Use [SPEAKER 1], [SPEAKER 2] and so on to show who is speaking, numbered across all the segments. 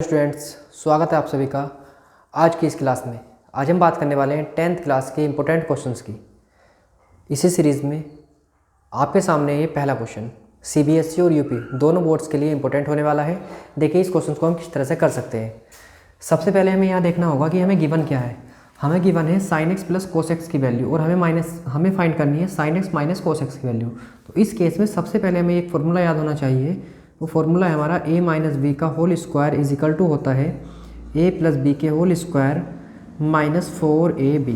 [SPEAKER 1] Students, स्वागत है आप सभी का आज की इस क्लास में। आज हम बात करने वाले हैं 10th क्लास के इम्पोर्टेंट क्वेश्चंस की। इसी सीरीज़ में आपके सामने ये पहला क्वेश्चन सीबीएसई और यूपी दोनों बोर्ड्स के लिए इम्पोर्टेंट होने वाला है। देखिए इस क्वेश्चन को हम किस तरह से कर सकते हैं। सबसे पहले हमें यहाँ देखना होगा कि हमें गिवन क्या है। हमें गिवन है sine x plus cos x की वैल्यू और हमें फाइंड करनी है sine x minus cos x की वैल्यू। तो इस केस में सबसे पहले हमें एक फॉर्मूला याद होना चाहिए। वो फॉर्मूला है हमारा a माइनस बी का whole square is equal to होता है a प्लस बी के होल स्क्वायर माइनस 4ab।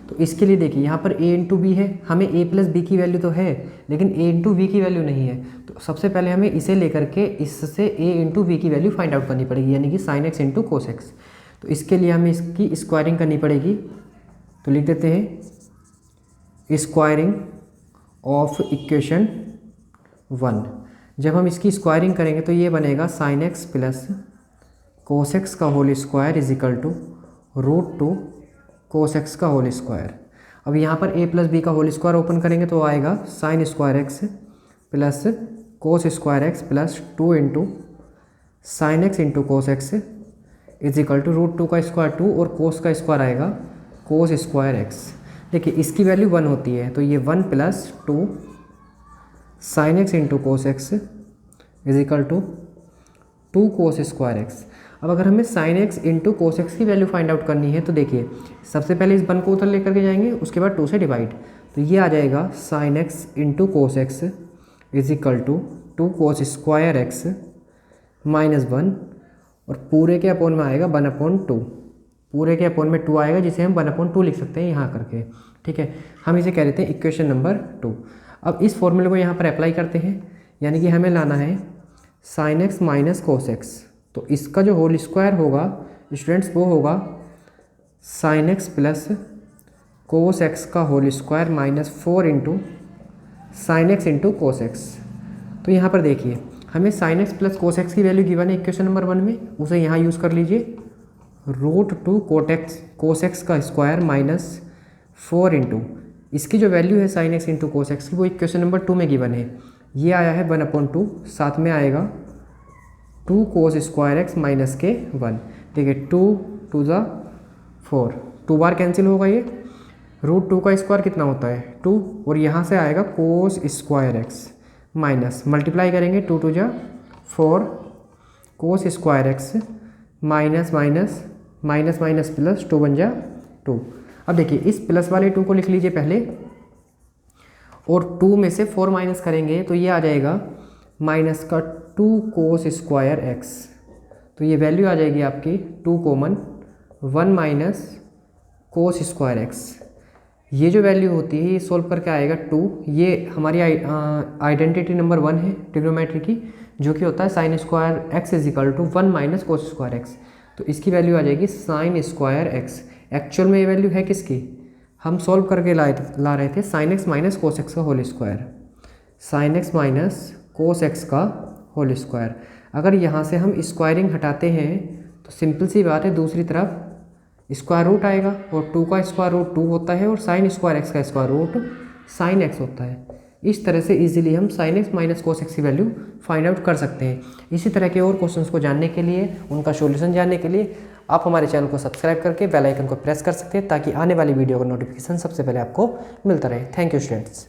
[SPEAKER 1] तो इसके लिए देखिए यहाँ पर a इंटू बी है, हमें a प्लस बी की वैल्यू तो है लेकिन a इंटू बी की वैल्यू नहीं है। तो सबसे पहले हमें इसे लेकर के इससे a इंटू बी की वैल्यू फाइंड आउट करनी पड़ेगी, यानी कि sign x into cos x. तो इसके लिए हमें इसकी स्क्वायरिंग करनी पड़ेगी। तो लिख देते हैं स्क्वायरिंग ऑफ इक्वेशन 1। जब हम इसकी स्क्वायरिंग करेंगे तो ये बनेगा sine x plus cos x का whole square is equal to root two cos x का होल स्क्वायर। अब यहाँ पर a प्लस बी का होल स्क्वायर ओपन करेंगे तो आएगा sine square x plus cos square x plus 2 into sine x into cos x is equal to root 2 का square 2 और कोस का स्क्वायर आएगा कोस स्क्वायर एक्स। देखिए इसकी वैल्यू 1 होती है तो ये 1 plus 2 sine x into cos x is equal to 2 cos square x. अब अगर हमें sine x into cos x की वैल्यू फाइंड आउट करनी है तो देखिए सबसे पहले इस 1 को उधर लेकर के जाएंगे, उसके बाद 2 से डिवाइड। तो ये आ जाएगा sine x into cos x is equal to 2 cos square x minus 1 और पूरे के अपोन में आएगा 1/2। पूरे के अपोन में 2 आएगा जिसे हम 1/2 लिख सकते हैं यहाँ करके। ठीक है, हम इसे कह देते हैं इक्वेशन नंबर 2। अब इस फॉर्मूले को यहाँ पर अप्लाई करते हैं, यानी कि हमें लाना है sine x minus cos x. तो इसका जो होल स्क्वायर होगा स्टूडेंट्स वो होगा sine x plus cos x का whole square minus 4 into sine x into cos x. तो यहाँ पर देखिए हमें sine x plus cos x की वैल्यू गिवन है इक्वेशन नंबर 1 में, उसे यहाँ यूज़ कर लीजिए रूट 2 कोस एक्स का स्क्वायर माइनस 4 इंटू इसकी जो वैल्यू है sine x into cos x की वो इक्वेशन नंबर 2 में गिवन है। ये आया है 1/2, साथ में आएगा 2 कोस स्क्वायर एक्स माइनस के 1। देखिए 2 2 ज़ा 4, 2 बार कैंसिल होगा। ये रूट 2 का स्क्वायर कितना होता है 2 और यहाँ से आएगा कोस स्क्वायर एक्स माइनस मल्टीप्लाई करेंगे 2 2 ज़ा 4 कोस square x minus minus minus minus plus 2 1 ज़ा 2। अब देखिए इस प्लस वाले 2 को लिख लीजिए पहले और 2 में से 4 माइनस करेंगे तो ये आ जाएगा माइनस का 2 कोस स्क्वायर एक्स। तो ये वैल्यू आ जाएगी आपकी 2 common 1 minus cos square x. ये जो वैल्यू होती है ये सोल्व करके आएगा 2। ये हमारी आइडेंटिटी नंबर 1 है ट्रिग्नोमेट्री की, जो कि होता है sine square x is equal to 1 minus cos square x. तो इसकी वैल्यू आ जाएगी साइन स्क्वायर एक्स। एक्चुअल में ये वैल्यू है किसकी, हम सॉल्व करके ला रहे थे sine x minus cos x का whole square, sine x minus cos x का होल स्क्वायर। अगर यहाँ से हम स्क्वायरिंग हटाते हैं तो सिंपल सी बात है दूसरी तरफ स्क्वायर रूट आएगा और 2 का स्क्वायर रूट 2 होता है और साइन स्क्वायर एक्स का स्क्वायर रूट साइन एक्स होता है। इस तरह से इजीली हम sign x minus cos x की वैल्यू फाइंड आउट कर सकते हैं। इसी तरह के और क्वेश्चंस को जानने के लिए, उनका सॉल्यूशन जानने के लिए आप हमारे चैनल को सब्सक्राइब करके बेल आइकन को प्रेस कर सकते हैं ताकि आने वाली वीडियो का नोटिफिकेशन सबसे पहले आपको मिलता रहे। Thank you students.